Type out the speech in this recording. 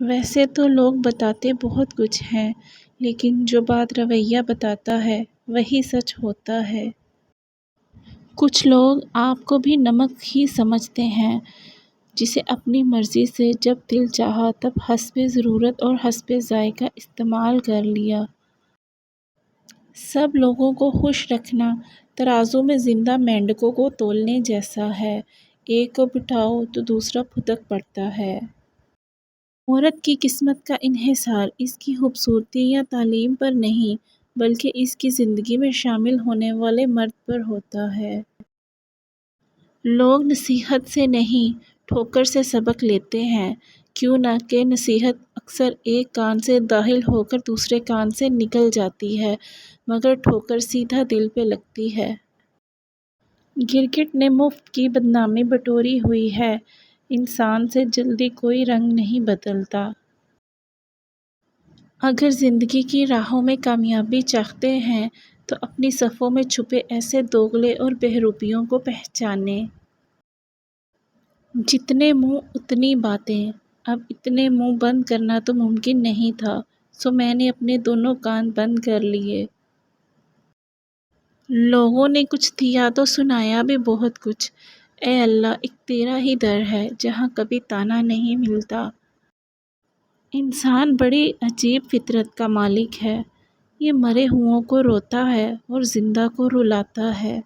ویسے تو لوگ بتاتے بہت کچھ ہیں، لیکن جو بات رویہ بتاتا ہے وہی سچ ہوتا ہے۔ کچھ لوگ آپ کو بھی نمک ہی سمجھتے ہیں، جسے اپنی مرضی سے جب دل چاہا تب حسب ضرورت اور حسب ذائقہ استعمال کر لیا۔ سب لوگوں کو خوش رکھنا ترازو میں زندہ مینڈکوں کو تولنے جیسا ہے، ایک کو بٹھاؤ تو دوسرا پھدک پڑتا ہے۔ عورت کی قسمت کا انحصار اس کی خوبصورتی یا تعلیم پر نہیں، بلکہ اس کی زندگی میں شامل ہونے والے مرد پر ہوتا ہے۔ لوگ نصیحت سے نہیں، ٹھوکر سے سبق لیتے ہیں، کیوں نہ کہ نصیحت اکثر ایک کان سے داخل ہو کر دوسرے کان سے نکل جاتی ہے، مگر ٹھوکر سیدھا دل پہ لگتی ہے۔ گرگٹ نے مفت کی بدنامی بٹوری ہوئی ہے، انسان سے جلدی کوئی رنگ نہیں بدلتا۔ اگر زندگی کی راہوں میں کامیابی چاہتے ہیں تو اپنی صفوں میں چھپے ایسے دوغلے اور بہروپیوں کو پہچانیں۔ جتنے منہ اتنی باتیں، اب اتنے منہ بند کرنا تو ممکن نہیں تھا، سو میں نے اپنے دونوں کان بند کر لیے۔ لوگوں نے کچھ دیا تو سنایا بھی بہت کچھ، اے اللہ ایک تیرا ہی در ہے جہاں کبھی طعنہ نہیں ملتا۔ انسان بڑی عجیب فطرت کا مالک ہے، یہ مرے ہؤوں کو روتا ہے اور زندہ کو رلاتا ہے۔